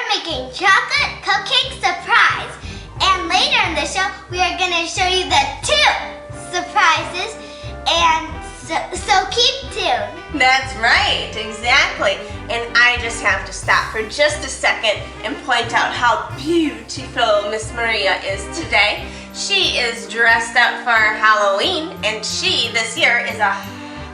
are making chocolate cupcake surprise. And later in the show, we are going to show you the 2 surprises. And so keep tuned. That's right, exactly. And I just have to stop for just a second and point out how beautiful Miss Maria is today. She is dressed up for Halloween, and she this year is a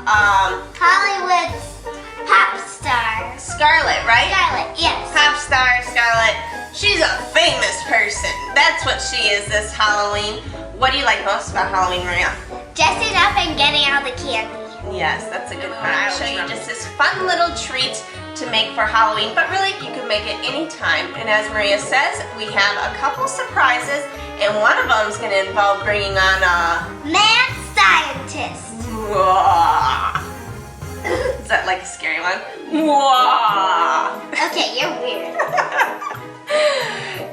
Hollywood's pop star. Scarlet, right? Scarlet, yes. Pop star Scarlet. She's a famous person. That's what she is this Halloween. What do you like most about Halloween, Maria? Dressing up and getting all the candy. Yes, that's a good one. I'll show you just this fun little treat to make for Halloween, but really you can make it anytime. And as Maria says, we have a couple surprises, and one of them is going to involve bringing on a mad scientist. Is that like a scary one? Okay, you're weird.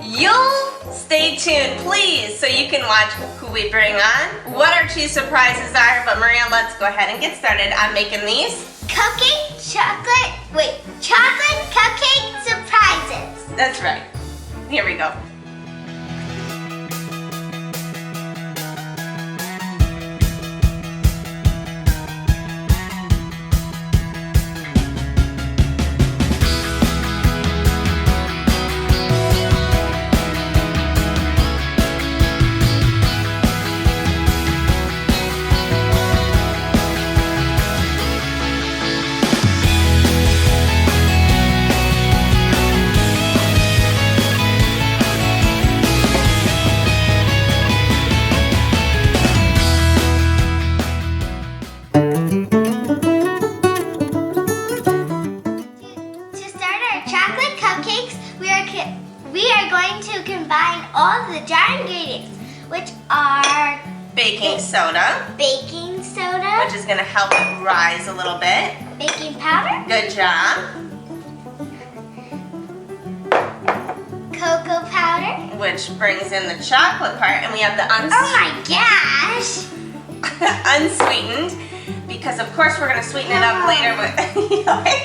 You'll stay tuned, please, so you can watch who we bring on, what our 2 surprises are. But Maria, let's go ahead and get started on making these chocolate cupcake surprises. That's right. Here we go. We are going to combine all the dry ingredients, which are baking soda, which is going to help it rise a little bit, baking powder, good job, cocoa powder, which brings in the chocolate part, and we have the oh my gosh, unsweetened, because of course we're going to sweeten it up later with so good.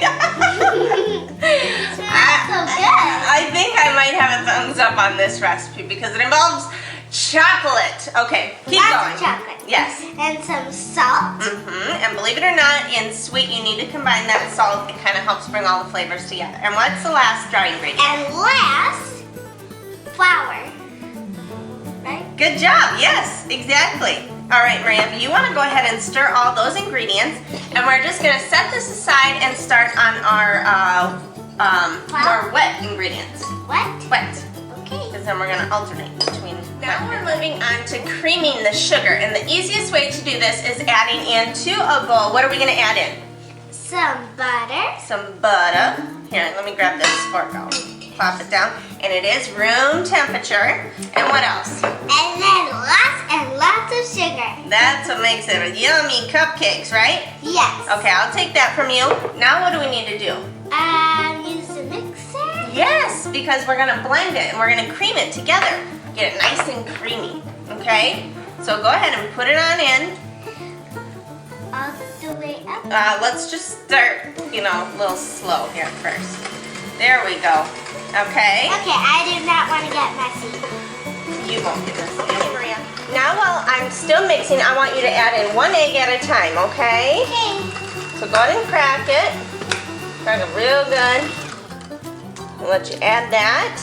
I think I might have a thumbs up on this recipe because it involves chocolate. Okay, keep going. Chocolate. Yes. And some salt. And believe it or not, in sweet you need to combine that salt. It kind of helps bring all the flavors together. And what's the last dry ingredient? And last, flour. Right? Good job. Yes, exactly. All right, Maria, you want to go ahead and stir all those ingredients, and we're just going to set this aside and start on our more wet ingredients. Wet. Okay. Because then we're going to alternate between. Now we're moving on to creaming the sugar, and the easiest way to do this is adding into a bowl. What are we going to add in? Some butter. Some butter. Here, let me grab this fork out. Plop it down, and it is room temperature. And what else? And then lots and lots of sugar. That's what makes it a yummy cupcakes, right? Yes. Okay, I'll take that from you. Now what do we need to do? Use the mixer? Yes, because we're gonna blend it and we're gonna cream it together. Get it nice and creamy, okay? So go ahead and put it on in. All the way up? Let's just start, a little slow here first. There we go. Okay? Okay, I do not want to get messy. You won't get messy. Okay, Maria. Now while I'm still mixing, I want you to add in 1 egg at a time, okay? Okay. So go ahead and crack it. Crack it real good. I'll let you add that.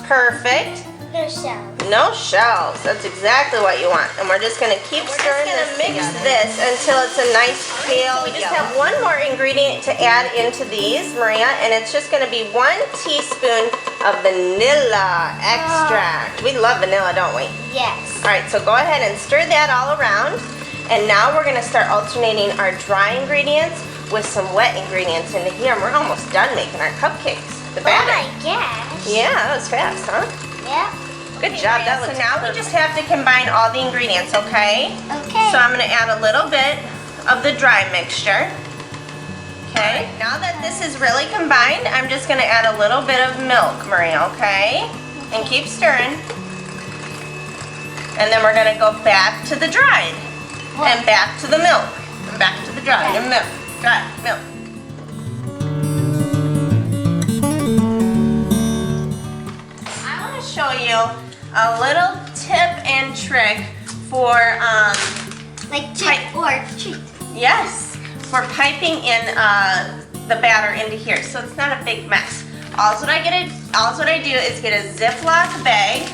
Perfect. No shells. No shells. That's exactly what you want. And we're just going to keep stirring this. We're just going to mix this until it's a nice pale yellow. We just have one more ingredient to add into these, Maria, and it's just going to be 1 teaspoon of vanilla extract. We love vanilla, don't we? Yes. All right, so go ahead and stir that all around. And now we're going to start alternating our dry ingredients with some wet ingredients into here. And we're almost done making our cupcakes. The batter. Oh my gosh. Yeah, that was fast, huh? Yeah. Good job. That looks now perfect. We just have to combine all the ingredients, okay? Okay. So I'm going to add a little bit of the dry mixture. Okay. Now that this is really combined, I'm just going to add a little bit of milk, Maria, okay? And keep stirring. And then we're going to go back to the dried. What? And back to the milk. And back to the dried. And milk. Dried. Milk. a little tip and trick for like trick or treat. Yes, for piping in the batter into here, so it's not a big mess. All what I do is get a Ziploc bag.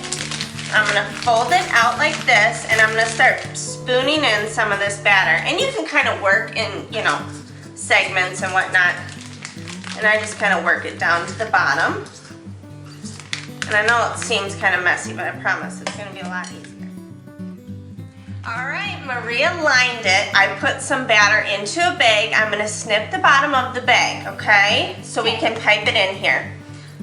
I'm gonna fold it out like this, and I'm gonna start spooning in some of this batter. And you can kind of work in, you know, segments and whatnot. And I just kind of work it down to the bottom. And I know it seems kind of messy, but I promise it's gonna be a lot easier. All right, Maria lined it. I put some batter into a bag. I'm gonna snip the bottom of the bag, okay? So we can pipe it in here.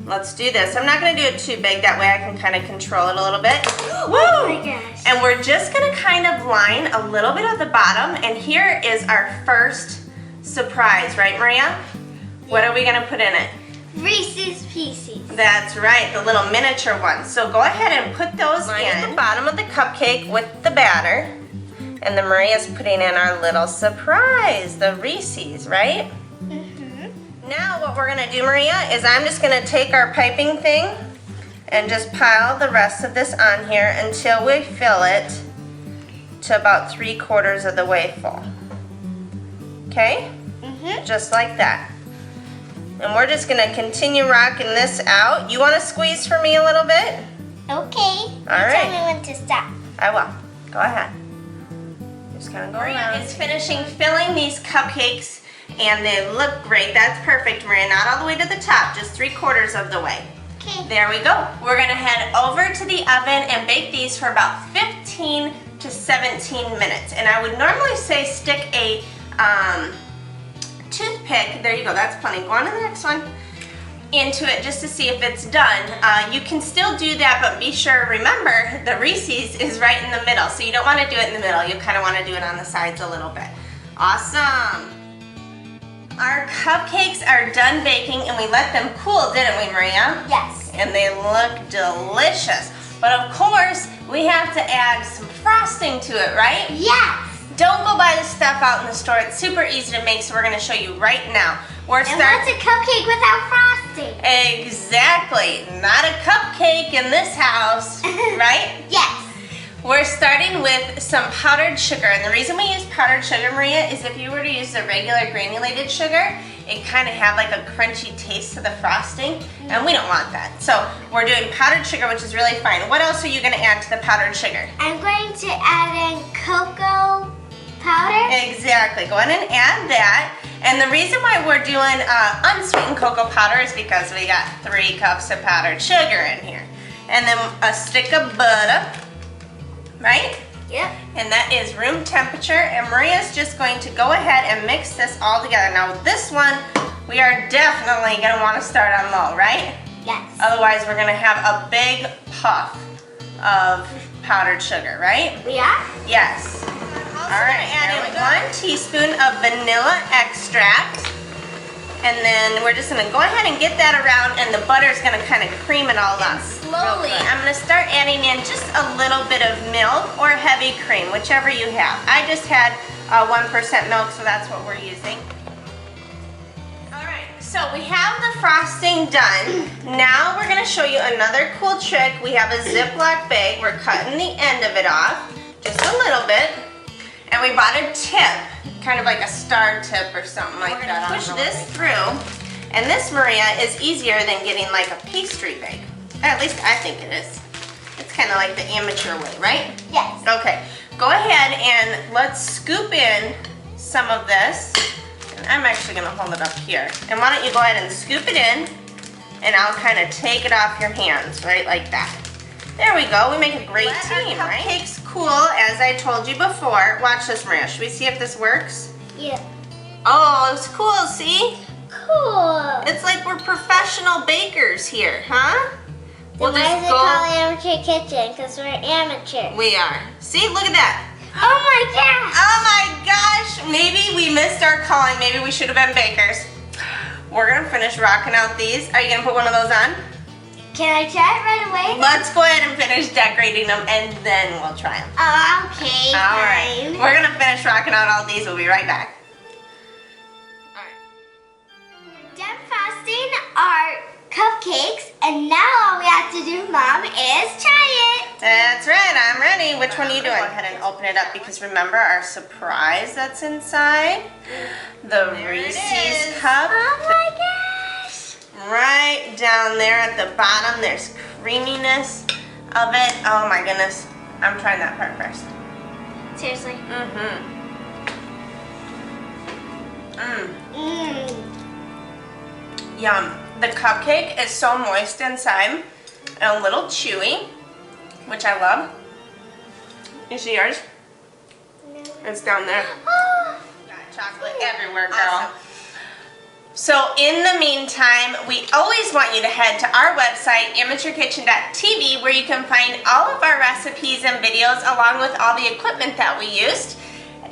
Let's do this. I'm not gonna do it too big, that way I can kind of control it a little bit. Woo! Oh my gosh. And we're just gonna kind of line a little bit of the bottom, and here is our first surprise, right, Maria? What are we gonna put in it? Reese's Pieces. That's right, the little miniature ones. So go ahead and put those in the bottom of the cupcake with the batter. And then Maria's putting in our little surprise, the Reese's, right? Now what we're gonna do, Maria, is I'm just gonna take our piping thing and just pile the rest of this on here until we fill it to about 3/4 of the way full. Okay? Just like that. And we're just gonna continue rocking this out. You wanna squeeze for me a little bit? Okay. All right. Tell me when to stop. I will. Go ahead. Just kind of go around. Maria is finishing filling these cupcakes, and they look great. That's perfect, Maria. Not all the way to the top, just 3/4 of the way. Okay. There we go. We're gonna head over to the oven and bake these for about 15 to 17 minutes. And I would normally say stick a toothpick, there you go, that's plenty. Go on to the next one, into it just to see if it's done. You can still do that, but be sure, remember, the Reese's is right in the middle, so you don't want to do it in the middle. You kind of want to do it on the sides a little bit. Awesome. Our cupcakes are done baking, and we let them cool, didn't we, Maria? Yes. And they look delicious. But of course, we have to add some frosting to it, right? Yes. Don't go buy this stuff out in the store. It's super easy to make, so we're going to show you right now. And what's a cupcake without frosting? Exactly. Not a cupcake in this house, right? Yes. We're starting with some powdered sugar. And the reason we use powdered sugar, Maria, is if you were to use the regular granulated sugar, it kind of had like a crunchy taste to the frosting, and we don't want that. So we're doing powdered sugar, which is really fine. What else are you going to add to the powdered sugar? I'm going to add in cocoa powder. Exactly. Go ahead and add that. And the reason why we're doing unsweetened cocoa powder is because we got 3 cups of powdered sugar in here. And then a stick of butter, right? Yep. And that is room temperature. And Maria's just going to go ahead and mix this all together. Now this one, we are definitely going to want to start on low, right? Yes. Otherwise we're going to have a big puff of powdered sugar, right? We are? Yes. All right, add in 1 teaspoon of vanilla extract. And then we're just gonna go ahead and get that around, and the butter's gonna kind of cream it all up. Slowly, I'm gonna start adding in just a little bit of milk or heavy cream, whichever you have. I just had 1% milk, so that's what we're using. All right, so we have the frosting done. Now we're gonna show you another cool trick. We have a Ziploc bag. We're cutting the end of it off, just a little bit. And we bought a tip, kind of like a star tip or something like that. Push this through, and this, Maria, is easier than getting like a pastry bag. At least I think it is. It's kind of like the amateur way, right? Yes. Okay, go ahead and let's scoop in some of this. And I'm actually gonna hold it up here. And why don't you go ahead and scoop it in, and I'll kind of take it off your hands, right, like that. There we go, we make a great team, right? Cupcakes cool, as I told you before. Watch this, Maria. Should we see if this works? Yeah. Oh, it's cool, see? Cool. It's like we're professional bakers here, huh? Why is it called Amateur Kitchen? Because we're amateur. We are. See, look at that. Oh my gosh. Oh my gosh. Maybe we missed our calling. Maybe we should have been bakers. We're going to finish rocking out these. Are you going to put one of those on? Can I try it right away? Let's go ahead and finish decorating them, and then we'll try them. Okay, all right. We're going to finish rocking out all these. We'll be right back. All right. Done frosting our cupcakes, and now all we have to do, Mom, is try it. see. Which one are you doing? Go ahead and open it up because remember our surprise that's inside? The Reese's cup. Oh my gosh. Right down there at the bottom, there's creaminess of it. Oh my goodness. I'm trying that part first. Seriously? Yum. The cupcake is so moist inside and a little chewy, which I love. You see yours? No. It's down there. Oh. Got chocolate everywhere, girl. Awesome. So in the meantime, we always want you to head to our website, amateurkitchen.tv, where you can find all of our recipes and videos along with all the equipment that we used,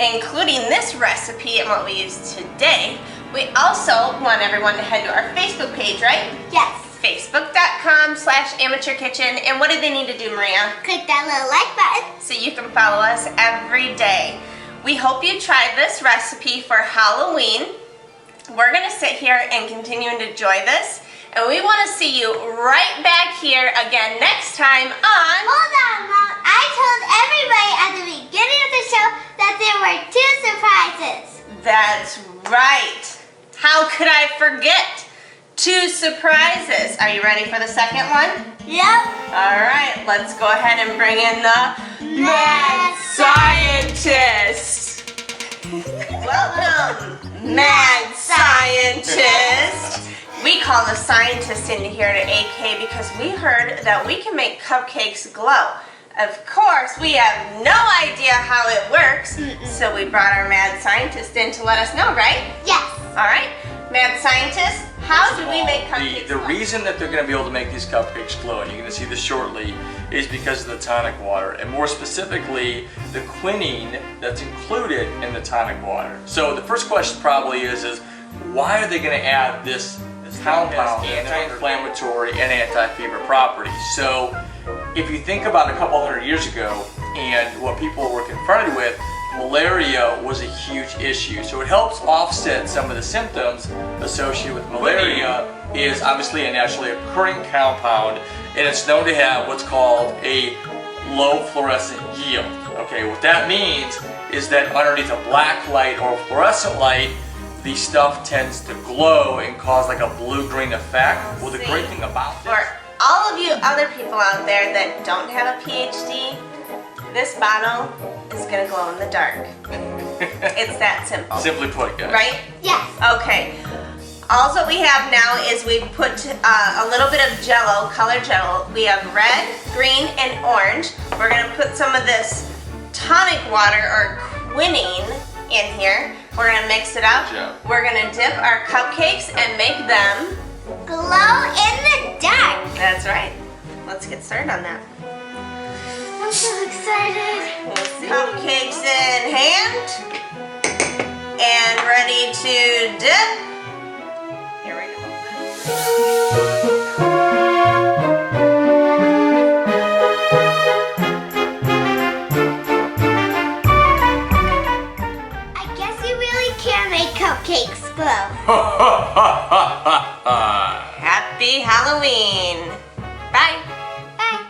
including this recipe and what we used today. We also want everyone to head to our Facebook page, right? Yes. Facebook.com/amateurkitchen. And what do they need to do, Maria? Click that little like button so you can follow us every day. We hope you try this recipe for Halloween. We're going to sit here and continue to enjoy this. And we want to see you right back here again next time on... Hold on, Mom. I told everybody at the beginning of the show that there were 2 surprises. That's right. How could I forget? 2 surprises. Are you ready for the second one? Yep. All right, let's go ahead and bring in the Mad Scientist. Welcome, Mad Scientist. We call the scientist in here to AK because we heard that we can make cupcakes glow. Of course, we have no idea how it works, so we brought our Mad Scientist in to let us know, right? Yes. All right, Mad Scientist, how do we make cupcakes The glow? reason that they're going to be able to make these cupcakes glow, and you're going to see this shortly, is because of the tonic water, and more specifically, the quinine that's included in the tonic water. So the first question probably is why are they going to add this compound, anti-inflammatory and anti-fever properties? So if you think about a couple hundred years ago and what people were confronted with, malaria was a huge issue. So it helps offset some of the symptoms associated with malaria. Is obviously a naturally occurring compound, and it's known to have what's called a low fluorescent yield. Okay, what that means is that underneath a black light or a fluorescent light, the stuff tends to glow and cause like a blue-green effect. Well, the great thing about this... For all of you other people out there that don't have a PhD, this bottle is gonna glow in the dark. It's that simple. Simply put, guys. Right? Yes. Okay. All that we have now is we've put a little bit of Jello, colored Jello. We have red, green, and orange. We're gonna put some of this tonic water or quinine in here. We're gonna mix it up. We're gonna dip our cupcakes and make them Glow in the dark. That's right. Let's get started on that. I'm so excited. Cupcakes in hand and ready to dip. Here we go. I guess you really can make cupcakes glow. Happy Halloween. Bye. Bye.